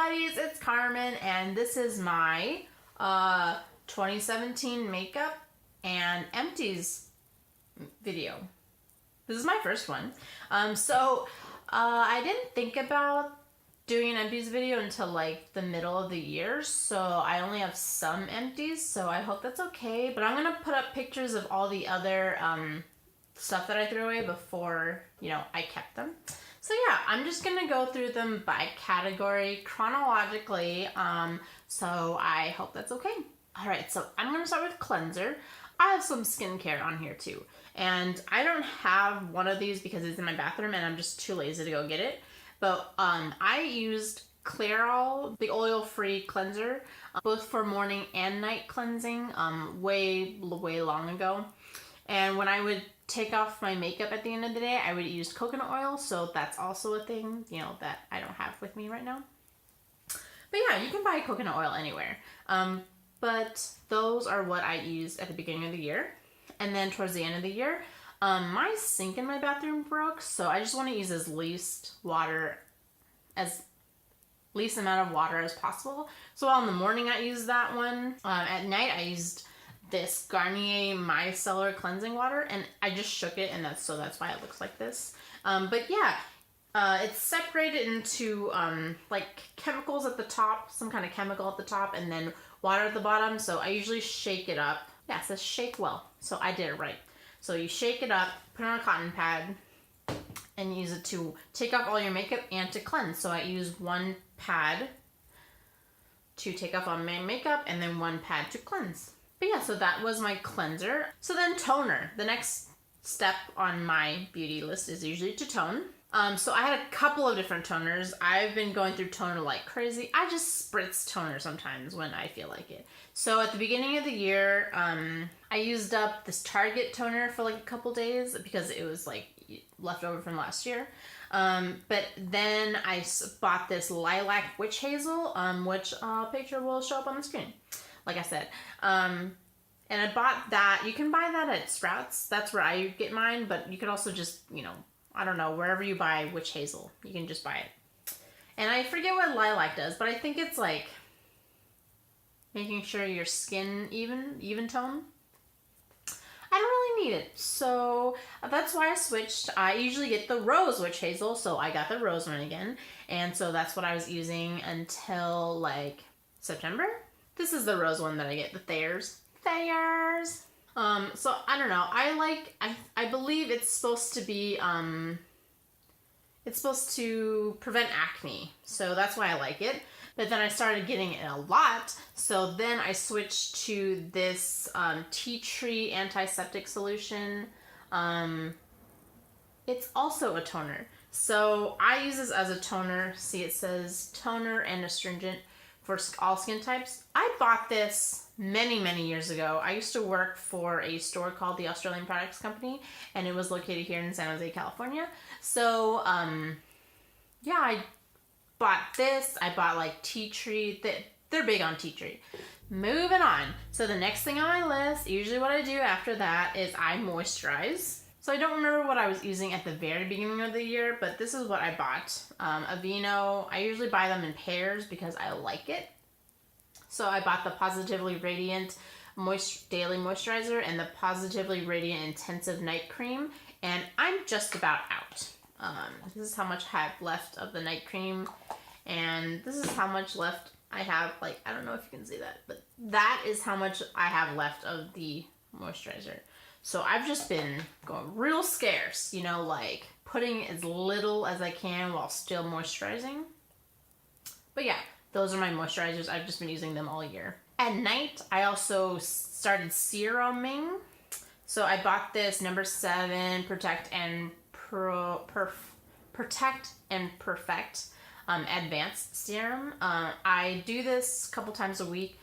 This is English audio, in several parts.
buddies, it's Carmen, and this is my 2017 makeup and empties video. This is my first one. I didn't think about doing an empties video until like the middle of the year, so I only have some empties, so I hope that's okay. But I'm gonna put up pictures of all the other stuff that I threw away before, I kept them. So yeah, I'm just gonna go through them by category chronologically, so I hope that's okay. Alright, so I'm gonna start with cleanser. I have some skincare on here too, and I don't have one of these because it's in my bathroom and I'm just too lazy to go get it. But I used Clairol, the oil-free cleanser, both for morning and night cleansing way long ago. And when I would take off my makeup at the end of the day, I would use coconut oil, so that's also a thing, that I don't have with me right now. But yeah, you can buy coconut oil anywhere. But those are what I used at the beginning of the year. And then towards the end of the year, my sink in my bathroom broke, so I just want to use as least amount of water as possible. So while in the morning I used that one, at night I used this Garnier Micellar cleansing water, and I just shook it, and that's why it looks like this. But yeah, it's separated into like chemicals at the top, some kind of chemical at the top, and then water at the bottom. So I usually shake it up. Yeah, it says shake well, so I did it right. So you shake it up, put it on a cotton pad, and use it to take off all your makeup and to cleanse. So I use one pad to take off all my makeup and then one pad to cleanse. But yeah, so that was my cleanser. So then toner. The next step on my beauty list is usually to tone. So I had a couple of different toners. I've been going through toner like crazy. I just spritz toner sometimes when I feel like it. So at the beginning of the year, I used up this Target toner for like a couple days because it was like left over from last year. But then I bought this Lilac Witch Hazel, which picture will show up on the screen, like I said. And I bought that. You can buy that at Sprouts. That's where I get mine, but you could also just, I don't know, wherever you buy Witch Hazel, you can just buy it. And I forget what lilac does, but I think it's like making sure your skin even tone. I don't really need it, so that's why I switched. I usually get the Rose Witch Hazel, so I got the Rose one again, and so that's what I was using until like September. This is the Rose one that I get, the Thayers. So I don't know. I believe it's supposed to be it's supposed to prevent acne, so that's why I like it. But then I started getting it a lot, so then I switched to this tea tree antiseptic solution. It's also a toner, so I use this as a toner. See, it says toner and astringent for all skin types. I bought this many years ago. I used to work for a store called the Australian Products Company, and it was located here in San Jose, California. So yeah, I bought this. I bought like tea tree. They're big on tea tree. Moving on. So the next thing on my list, usually what I do after that is I moisturize. So I don't remember what I was using at the very beginning of the year, but this is what I bought. Aveeno. I usually buy them in pairs because I like it. So I bought the Positively Radiant Daily Moisturizer and the Positively Radiant Intensive Night Cream, and I'm just about out. This is how much I have left of the night cream, and this is how much left I have. Like, I don't know if you can see that, but that is how much I have left of the moisturizer. So I've just been going real scarce, like putting as little as I can while still moisturizing. But yeah, those are my moisturizers. I've just been using them all year. At night, I also started seruming. So I bought this number 7 Protect and Perfect Advanced Serum. I do this a couple times a week.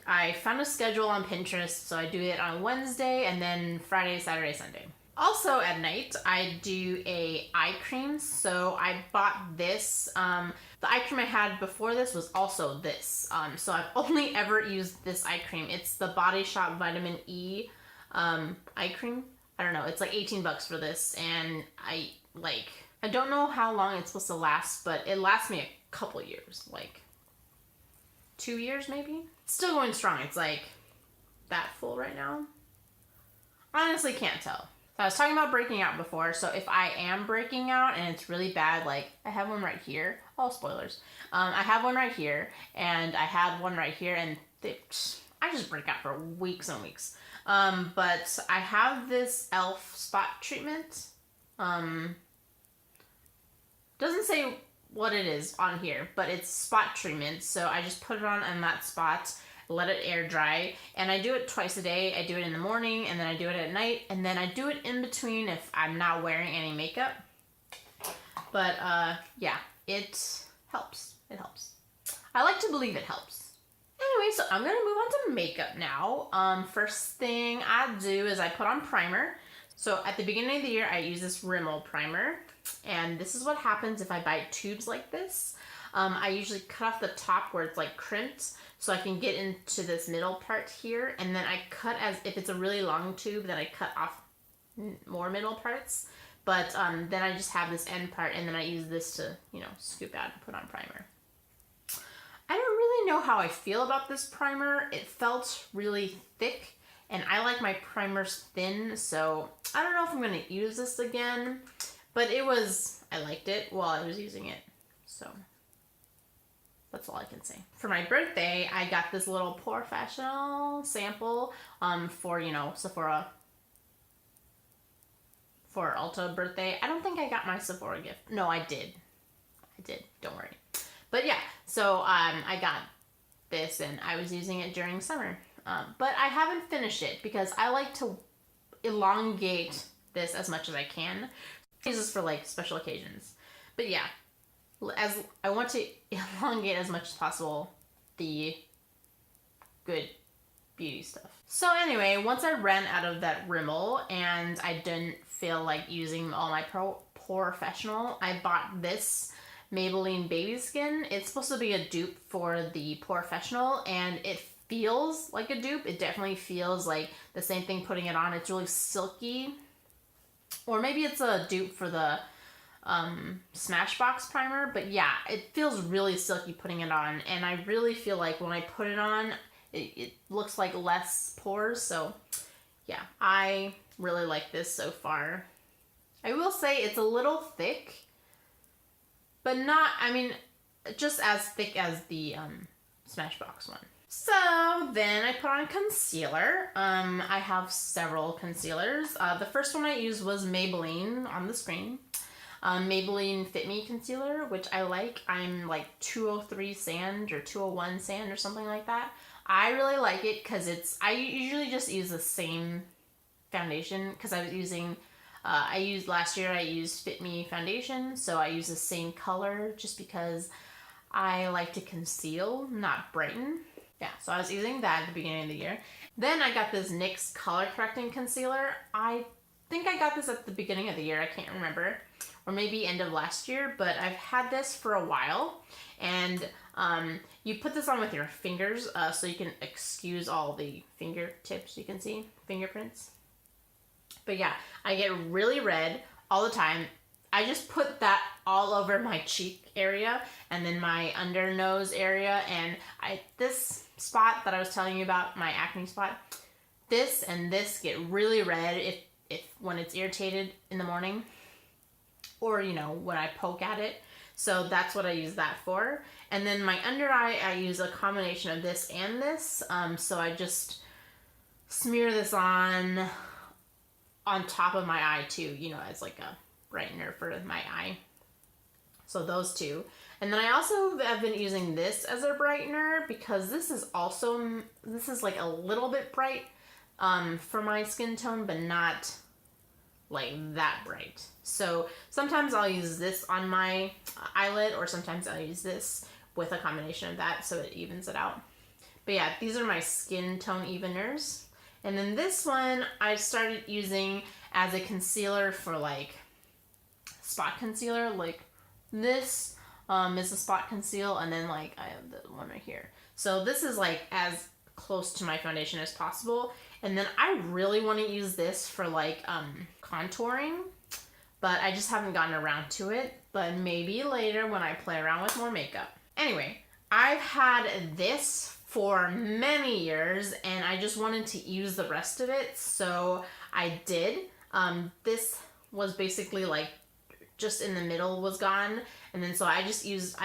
I found a schedule on Pinterest, so I do it on Wednesday and then Friday, Saturday, Sunday. Also at night, I do a eye cream. So I bought this. The eye cream I had before this was also this. So I've only ever used this eye cream. It's the Body Shop Vitamin E eye cream. I don't know. It's like $18 for this, and I don't know how long it's supposed to last, but it lasts me couple years, like 2 years maybe. It's still going strong. It's like that full right now. Honestly, can't tell. So I was talking about breaking out before, so if I am breaking out and it's really bad, like I have one right here. Oh, spoilers. I have one right here, and I had one right here, and I just break out for weeks and weeks. But I have this e.l.f. spot treatment. Doesn't say what it is on here, but it's spot treatment. So I just put it on that spot, let it air dry, and I do it twice a day. I do it in the morning, and then I do it at night, and then I do it in between if I'm not wearing any makeup. But yeah, it helps. It helps. I like to believe it helps. Anyway, so I'm gonna move on to makeup now. First thing I do is I put on primer. So at the beginning of the year, I use this Rimmel primer, and this is what happens if I buy tubes like this. I usually cut off the top where it's like crimped, so I can get into this middle part here, and then I cut as if it's a really long tube, then I cut off more middle parts. But then I just have this end part, and then I use this to, you know, scoop out and put on primer. I don't really know how I feel about this primer. It felt really thick, and I like my primers thin, so I don't know if I'm going to use this again, but I liked it while I was using it, so that's all I can say. For my birthday, I got this little professional sample for, you know, Sephora, for Ulta birthday. I don't think I got my Sephora gift. No, I did. Don't worry. But yeah, so I got this, and I was using it during summer. But I haven't finished it because I like to elongate this as much as I can. I use this for like special occasions. But yeah, as I want to elongate as much as possible the good beauty stuff. So anyway, once I ran out of that Rimmel and I didn't feel like using all my Professional, I bought this Maybelline Baby Skin. It's supposed to be a dupe for the Professional, and it feels like a dupe. It definitely feels like the same thing putting it on. It's really silky. Or maybe it's a dupe for the Smashbox primer, but yeah, it feels really silky putting it on, and I really feel like when I put it on, it looks like less pores, so yeah, I really like this so far. I will say it's a little thick, but not, I mean, just as thick as the Smashbox one. So then I put on concealer. I have several concealers. The first one I used was Maybelline on the screen. Maybelline Fit Me concealer, which I like. I'm like 203 sand or 201 sand or something like that. I really like it because I usually just use the same foundation because I was using, last year I used Fit Me foundation, so I use the same color just because I like to conceal, not brighten. Yeah, so I was using that at the beginning of the year. Then I got this NYX color correcting concealer. I think I got this at the beginning of the year, I can't remember, or maybe end of last year, but I've had this for a while, and you put this on with your fingers so you can excuse all the fingertips, you can see, fingerprints. But yeah, I get really red all the time. I just put that all over my cheek area and then my under nose area, and this spot that I was telling you about, my acne spot, this and this get really red if when it's irritated in the morning, or you know, when I poke at it. So that's what I use that for. And then my under eye, I use a combination of this and this. So I just smear this on top of my eye too, you know, as like a brightener for my eye. So those two. And then I also have been using this as a brightener because this is like a little bit bright for my skin tone, but not like that bright. So sometimes I'll use this on my eyelid, or sometimes I'll use this with a combination of that so it evens it out. But yeah, these are my skin tone eveners. And then this one I started using as a concealer for like spot concealer. Like this is a spot conceal, and then like I have the one right here. So this is like as close to my foundation as possible. And then I really want to use this for like contouring, but I just haven't gotten around to it. But maybe later when I play around with more makeup. Anyway, I've had this for many years and I just wanted to use the rest of it, so I did. This was basically like just in the middle was gone, and then so I just used,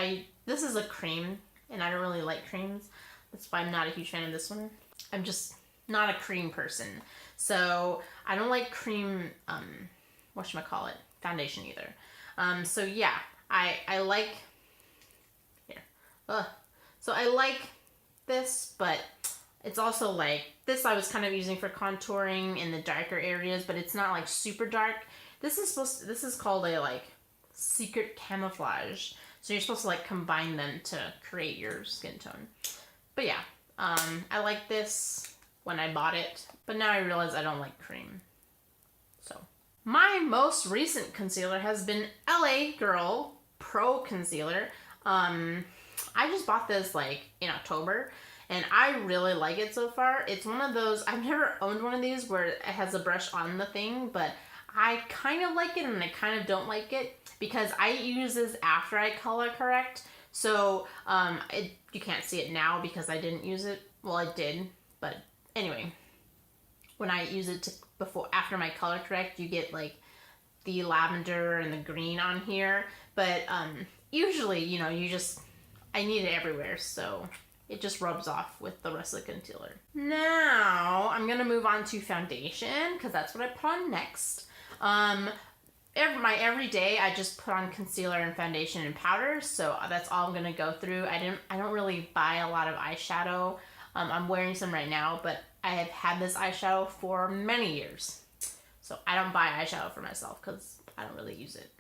this is a cream and I don't really like creams. That's why I'm not a huge fan of this one. I'm just not a cream person. So I don't like cream, whatchamacallit, foundation either. So yeah, I like, here. So I like this, but it's also like, this I was kind of using for contouring in the darker areas, but it's not like super dark. This is called a like secret camouflage. So you're supposed to like combine them to create your skin tone. But yeah, I like this when I bought it, but now I realize I don't like cream. So my most recent concealer has been LA Girl Pro Concealer. I just bought this like in October and I really like it so far. It's one of those, I've never owned one of these where it has a brush on the thing, but I kind of like it and I kind of don't like it because I use this after I color correct. So you can't see it now because I didn't use it. Well, I did, but anyway, when I use it after my color correct, you get like the lavender and the green on here. But usually, you know, I need it everywhere, so it just rubs off with the rest of the concealer. Now, I'm gonna move on to foundation, because that's what I put on next. Every day, I just put on concealer and foundation and powder, so that's all I'm gonna go through. I don't really buy a lot of eyeshadow. I'm wearing some right now, but I have had this eyeshadow for many years. So I don't buy eyeshadow for myself, because I don't really use it.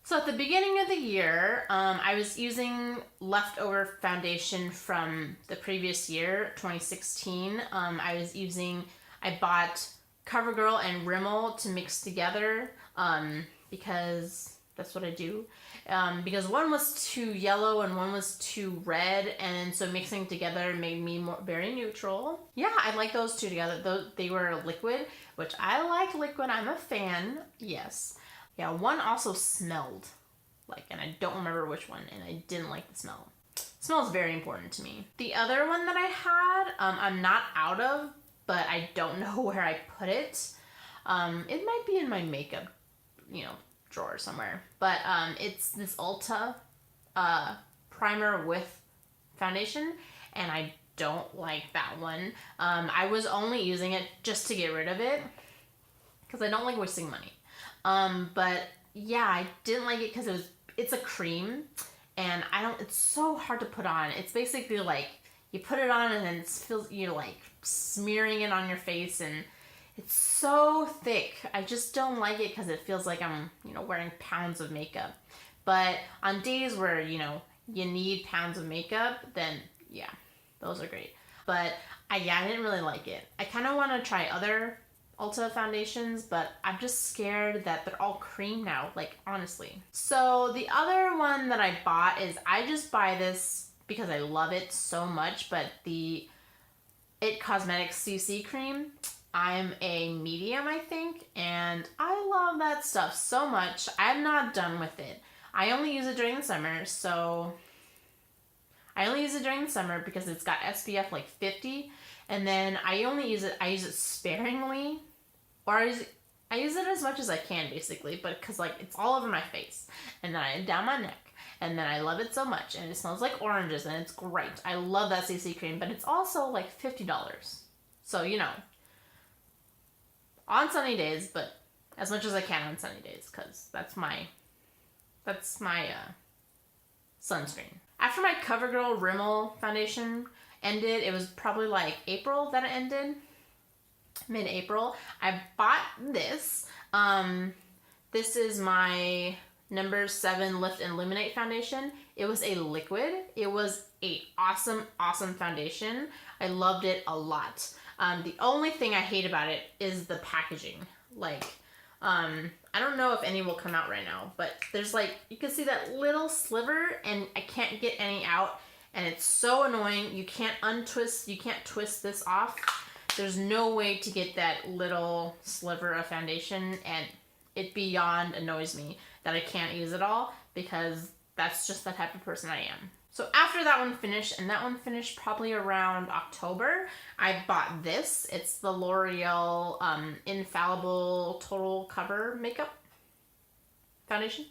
So at the beginning of the year, I was using leftover foundation from the previous year, 2016. I bought CoverGirl and Rimmel to mix together because that's what I do. Because one was too yellow and one was too red, and so mixing together made me very neutral. Yeah, I like those two together. They were liquid, which I like liquid. I'm a fan, yes. Yeah, one also smelled, and I don't remember which one, and I didn't like the smell. Smells very important to me. The other one that I had, I'm not out of, but I don't know where I put it. It might be in my makeup, drawer somewhere. But it's this Ulta primer with foundation, and I don't like that one. I was only using it just to get rid of it, because I don't like wasting money. But yeah, I didn't like it because it's a cream, and it's so hard to put on. It's basically like you put it on and then you're like smearing it on your face, and it's so thick. I just don't like it because it feels like I'm, wearing pounds of makeup. But on days where, you need pounds of makeup, then yeah, those are great. But I didn't really like it. I kind of want to try other Ulta foundations, but I'm just scared that they're all cream now, honestly. So the other one that I bought is, I just buy this because I love it so much, but the It Cosmetics CC cream, I'm a medium, I think, and I love that stuff so much. I'm not done with it. I only use it during the summer, because it's got SPF 50, and then I use it sparingly, or I use it as much as I can, basically, but because it's all over my face, and then down my neck, and then I love it so much, and it smells like oranges, and it's great. I love that CC cream, but it's also $50. So, on sunny days, but as much as I can on sunny days, because that's my sunscreen. After my CoverGirl Rimmel foundation ended, it was probably April that it ended, mid-April. I bought this. This is my number 7 Lift and Illuminate foundation. It was a liquid. It was a awesome foundation. I loved it a lot. The only thing I hate about it is the packaging. I don't know if any will come out right now, but there's you can see that little sliver, and I can't get any out, and it's so annoying. You can't twist this off. There's no way to get that little sliver of foundation, and it beyond annoys me that I can't use it all, because that's just the type of person I am. So after that one finished, and that one finished probably around October, I bought this. It's the L'Oreal Infallible Total Cover Makeup Foundation.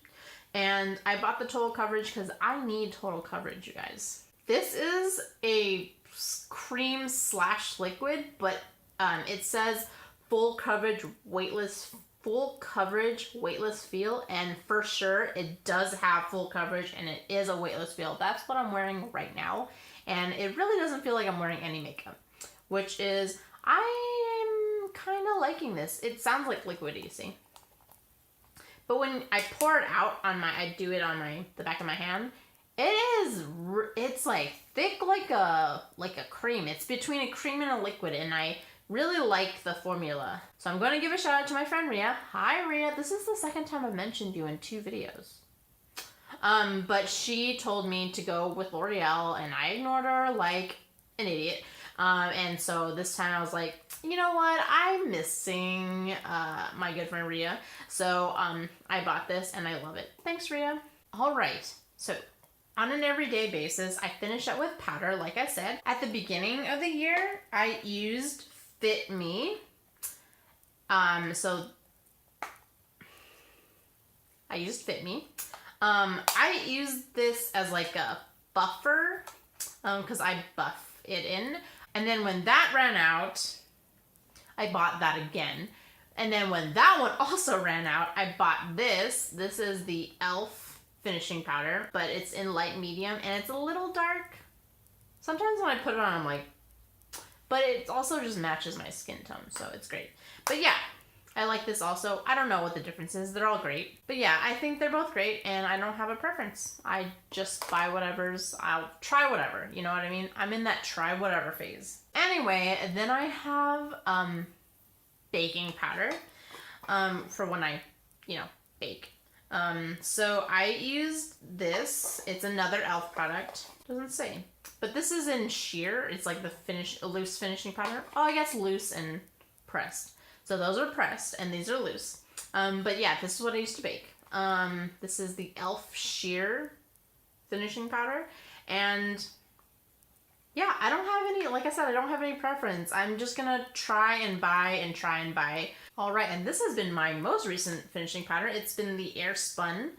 And I bought the total coverage because I need total coverage, you guys. This is a cream / liquid, but it says full coverage weightless feel, and for sure it does have full coverage and it is a weightless feel. That's what I'm wearing right now, and it really doesn't feel like I'm wearing any makeup, which is, I am kind of liking this. It sounds like liquidy, see? But when I pour it out on I do it on the back of my hand, it's like thick like a cream. It's between a cream and a liquid, and I really like the formula. So I'm going to give a shout out to my friend Rhea. Hi Rhea, this is the second time I've mentioned you in 2 videos. But she told me to go with L'Oreal, and I ignored her like an idiot. And so this time I was like, you know what? I'm missing my good friend Rhea. So I bought this and I love it. Thanks, Rhea. All right. So on an everyday basis, I finish up with powder, like I said. At the beginning of the year, I used Fit Me. So I used Fit Me. I used this as like a buffer because I buff it in. And then when that ran out, I bought that again. And then when that one also ran out, I bought this. This is the e.l.f. finishing powder, but it's in light medium and it's a little dark. Sometimes when I put it on, I'm like, but it also just matches my skin tone, so it's great. But yeah, I like this also. I don't know what the difference is. They're all great. But yeah, I think they're both great, and I don't have a preference. I just buy whatever's, I'll try whatever, you know what I mean? I'm in that try whatever phase. Anyway, then I have baking powder for when I, bake. So I used this. It's another e.l.f. product. Doesn't say. But this is in sheer. It's like a loose finishing powder. Oh, I guess loose and pressed. So those are pressed and these are loose. But yeah, this is what I used to bake. This is the e.l.f. sheer finishing powder. And yeah, I don't have any, like I said, I don't have any preference. I'm just gonna try and buy. All right, and this has been my most recent finishing powder. It's been the Air Spun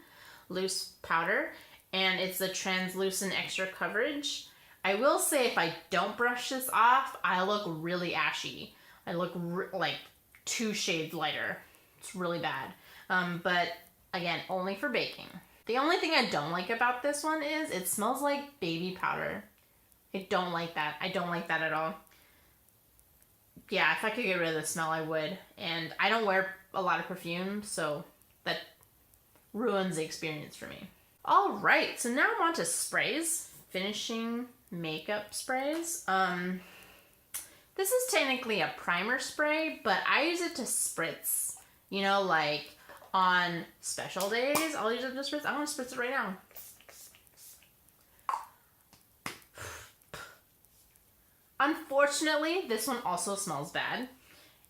loose powder, and it's the translucent extra coverage. I will say, if I don't brush this off, I look really ashy. I look like 2 shades lighter. It's really bad. But again, only for baking. The only thing I don't like about this one is it smells like baby powder. I don't like that. I don't like that at all. Yeah, if I could get rid of the smell, I would. And I don't wear a lot of perfume, so that ruins the experience for me. All right, so now I'm on to sprays. Finishing makeup sprays. This is technically a primer spray, but I use it to spritz. You know, like on special days, I'll use it to spritz. I'm gonna spritz it right now. Unfortunately, this one also smells bad.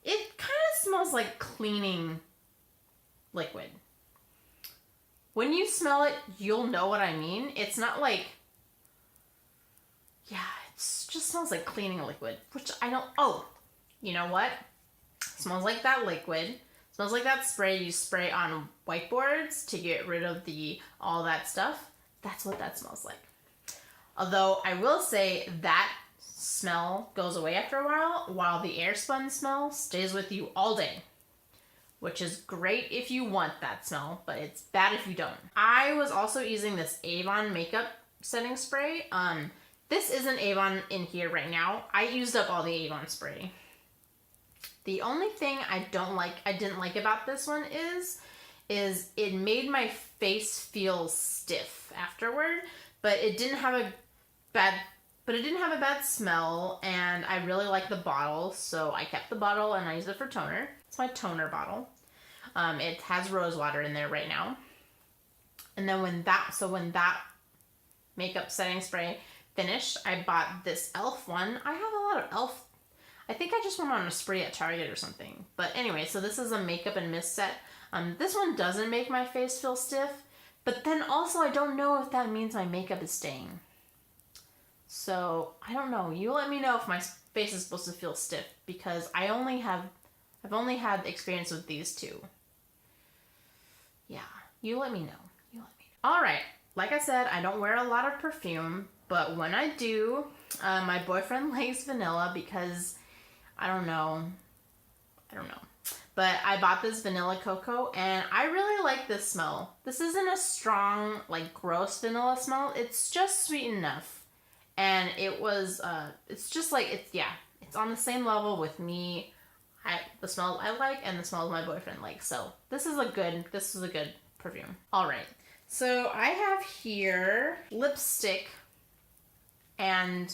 It kind of smells like cleaning liquid. When you smell it, you'll know what I mean. It's not like, yeah, it just smells like cleaning liquid, which I don't, oh, you know what? It smells like that liquid. It smells like that spray you spray on whiteboards to get rid of all that stuff. That's what that smells like. Although I will say that smell goes away after a while the Air Spun smell stays with you all day, which is great if you want that smell, but it's bad if you don't. I was also using this Avon makeup setting spray. This isn't Avon in here right now. I used up all the Avon spray. The only thing I didn't like about this one is it made my face feel stiff afterward, but it didn't have a bad smell, and I really like the bottle, so I kept the bottle and I used it for toner. It's my toner bottle. It has rose water in there right now. And then when that makeup setting spray finished, I bought this e.l.f. one. I have a lot of e.l.f. I think I just went on a spree at Target or something. But anyway, so this is a makeup and mist set. This one doesn't make my face feel stiff, but then also I don't know if that means my makeup is staying. So I don't know. You let me know if my face is supposed to feel stiff, because I've only had experience with these two. Yeah, you let me know. All right, like I said, I don't wear a lot of perfume, but when I do, my boyfriend likes vanilla because I don't know. But I bought this vanilla cocoa and I really like this smell. This isn't a strong, like gross vanilla smell. It's just sweet enough. And it's just like, it's on the same level with me. The smell I like and the smell my boyfriend likes. So this is a good perfume. All right. So I have here lipstick and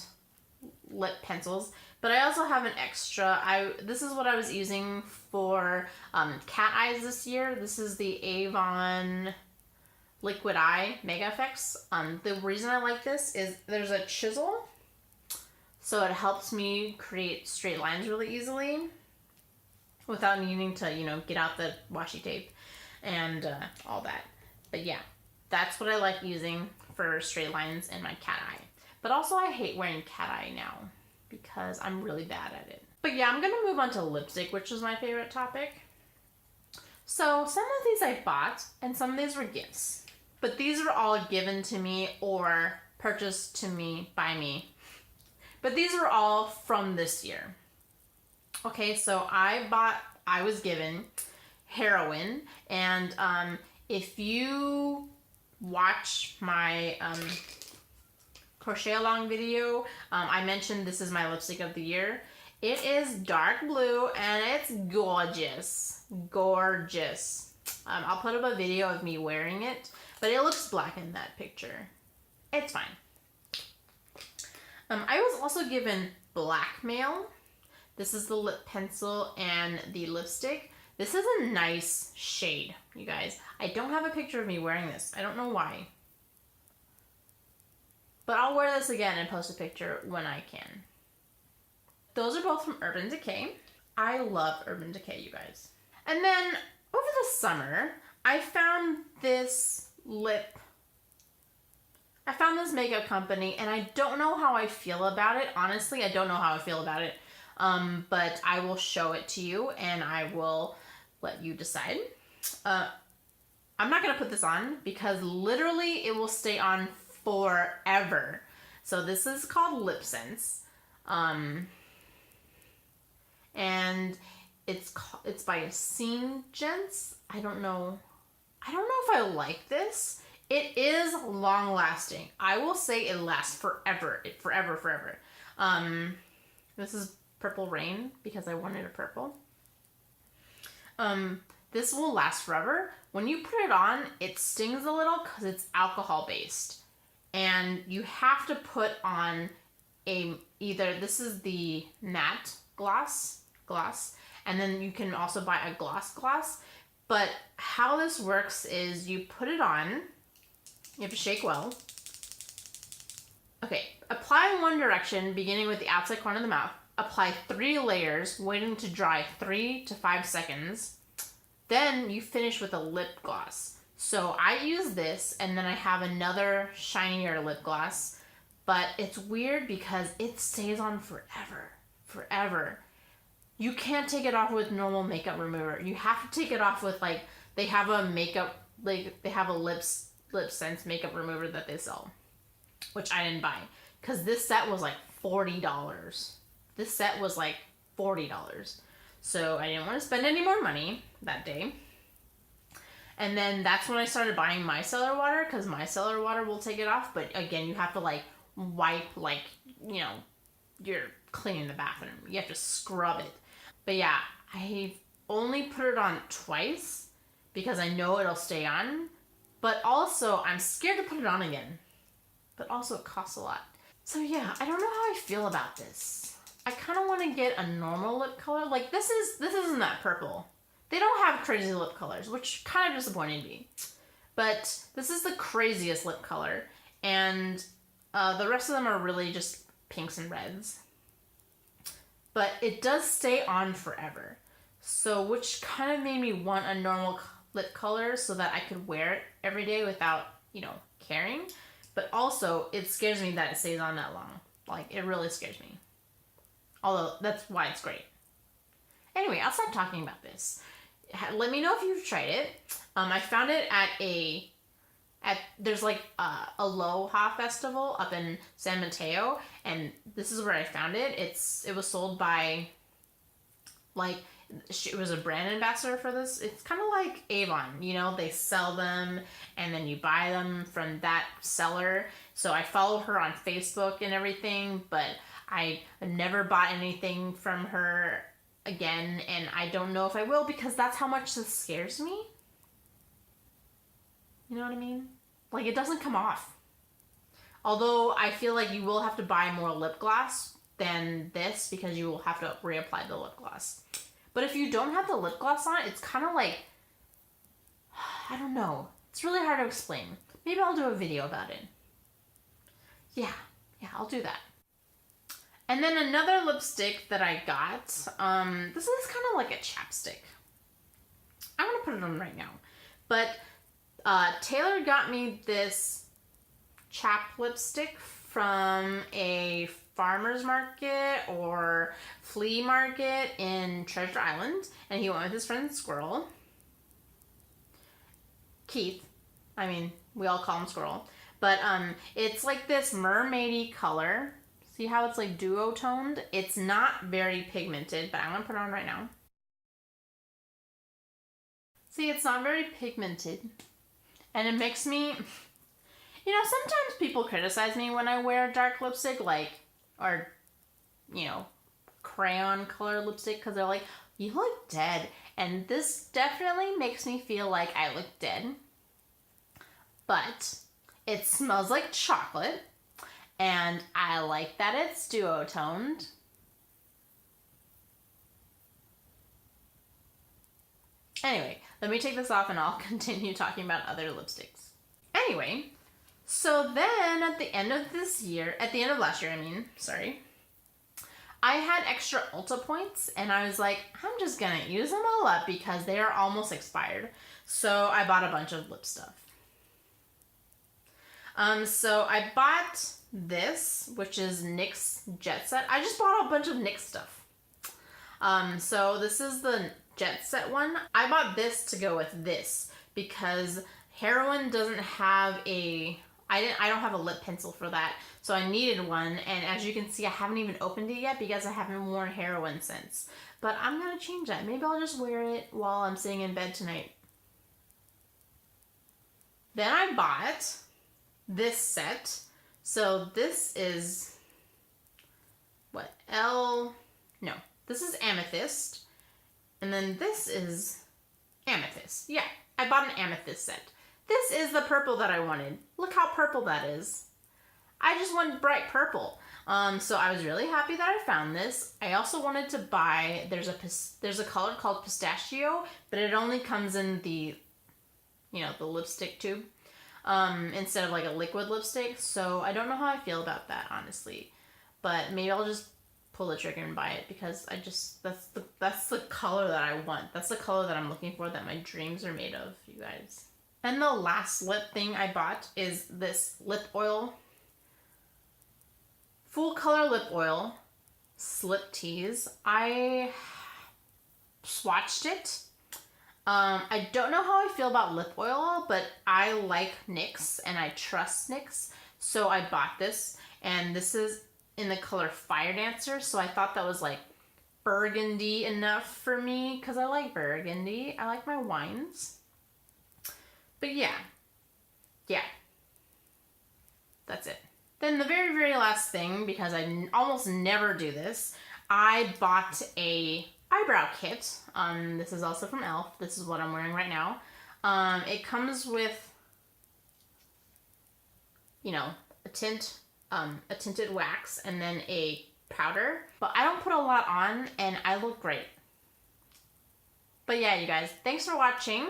lip pencils, but I also have an extra. This is what I was using for cat eyes this year. This is the Avon Liquid Eye Mega Effects. The reason I like this is there's a chisel, so it helps me create straight lines really easily without needing to, get out the washi tape and all that. But yeah, that's what I like using for straight lines in my cat eye. But also I hate wearing cat eye now because I'm really bad at it. But yeah, I'm gonna move on to lipstick, which is my favorite topic. So some of these I bought and some of these were gifts. But these were all given to me or purchased to me by me. But these were all from this year. Okay, so I was given heroin, and if you watch my crochet along video, I mentioned this is my lipstick of the year. It is dark blue and it's gorgeous. I'll put up a video of me wearing it, but it looks black in that picture. It's fine. I was also given Blackmail. This is the lip pencil and the lipstick. This is a nice shade, you guys. I don't have a picture of me wearing this. I don't know why. But I'll wear this again and post a picture when I can. Those are both from Urban Decay. I love Urban Decay, you guys. And then over the summer, I found this makeup company, and I don't know how I feel about it. Honestly, I don't know how I feel about it. But I will show it to you and I will let you decide. I'm not going to put this on because literally it will stay on forever. So this is called Lip Sense. And it's by Scene Gents. I don't know if I like this. It is long lasting. I will say it lasts forever. Forever. This is Purple Rain because I wanted a purple. This will last forever. When you put it on, it stings a little because it's alcohol based. And you have to put on either this is the matte gloss, and then you can also buy a gloss. But how this works is you put it on, you have to shake well. Okay, apply in one direction, beginning with the outside corner of the mouth. Apply 3 layers, waiting to dry 3 to 5 seconds. Then you finish with a lip gloss. So I use this, and then I have another shinier lip gloss. But it's weird because it stays on forever. You can't take it off with normal makeup remover. You have to take it off with, like, they have a lip sense makeup remover that they sell, which I didn't buy because this set was like $40. This set was like $40. So I didn't want to spend any more money that day. And then that's when I started buying micellar water because micellar water will take it off. But again, you have to like wipe, like, you're cleaning the bathroom. You have to scrub it. But yeah, I only put it on twice because I know it'll stay on. But also, I'm scared to put it on again. But also, it costs a lot. So yeah, I don't know how I feel about this. I kind of want to get a normal lip color. Like, this isn't that purple. They don't have crazy lip colors, which kind of disappointed me. But this is the craziest lip color. And the rest of them are really just pinks and reds. But it does stay on forever. So, which kind of made me want a normal lip color so that I could wear it every day without, you know, caring. But also, it scares me that it stays on that long. Like, it really scares me. Although, that's why it's great. Anyway, I'll stop talking about this. Let me know if you've tried it. I found it there's like a Aloha festival up in San Mateo, and this is where I found it. It was sold by, like, it was a brand ambassador for this. It's kind of like Avon, you know, they sell them and then you buy them from that seller. So I follow her on Facebook and everything, but I never bought anything from her again, and I don't know if I will because that's how much this scares me. You know what I mean? Like, it doesn't come off. Although I feel like you will have to buy more lip gloss than this because you will have to reapply the lip gloss. But if you don't have the lip gloss on, it's kind of like, I don't know. It's really hard to explain. Maybe I'll do a video about it. Yeah, I'll do that. And then another lipstick that I got, this is kind of like a chapstick. I'm going to put it on right now. But Taylor got me this chap lipstick from a farmer's market or flea market in Treasure Island. And he went with his friend Squirrel. Keith. I mean, we all call him Squirrel. But it's like this mermaidy color. See how it's like duo-toned? It's not very pigmented, but I'm going to put it on right now. See, it's not very pigmented. And it makes me... You know, sometimes people criticize me when I wear dark lipstick, like, or, you know, crayon color lipstick, because they're like, you look dead. And this definitely makes me feel like I look dead. But it smells like chocolate. And I like that it's duo-toned. Anyway, let me take this off and I'll continue talking about other lipsticks. Anyway, so then at the end of last year, I had extra Ulta points and I was like, I'm just gonna use them all up because they are almost expired. So I bought a bunch of lip stuff. So I bought this, which is NYX Jet Set. I just bought a bunch of NYX stuff. So this is the Jet Set one. I bought this to go with this because Heroine doesn't have I don't have a lip pencil for that, so I needed one, and as you can see, I haven't even opened it yet because I haven't worn Heroine since. But I'm gonna change that. Maybe I'll just wear it while I'm sitting in bed tonight. Then I bought this set. So this is this is Amethyst, and then this is Amethyst. Yeah, I bought an Amethyst set. This is the purple that I wanted. Look how purple that is. I just wanted bright purple. So I was really happy that I found this. I also wanted to buy, there's a color called Pistachio, but it only comes in the, the lipstick tube, instead of like a liquid lipstick. So I don't know how I feel about that, honestly. But maybe I'll just pull the trigger and buy it because that's the color that I want. That's the color that I'm looking for, that my dreams are made of, you guys. And the last lip thing I bought is this lip oil. Full color lip oil. Slip Tease. I swatched it. I don't know how I feel about lip oil, but I like NYX and I trust NYX. So I bought this, and this is in the color Fire Dancer. So I thought that was like burgundy enough for me because I like burgundy. I like my wines. But yeah, that's it. Then the very, very last thing, because I almost never do this, I bought a eyebrow kit. This is also from e.l.f. This is what I'm wearing right now. It comes with, a tinted wax and then a powder. But I don't put a lot on, and I look great. But yeah, you guys, thanks for watching.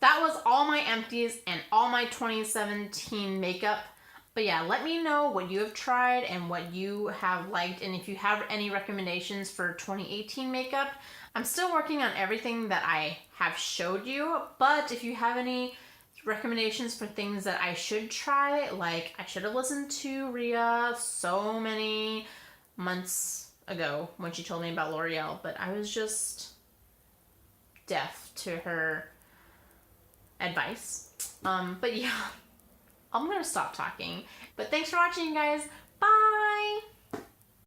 That was all my empties and all my 2017 makeup. But yeah, let me know what you have tried and what you have liked, and if you have any recommendations for 2018 makeup. I'm still working on everything that I have showed you, but if you have any recommendations for things that I should try, like I should have listened to Rhea so many months ago when she told me about L'Oreal, but I was just deaf to her advice. But yeah, I'm gonna stop talking. But thanks for watching, you guys.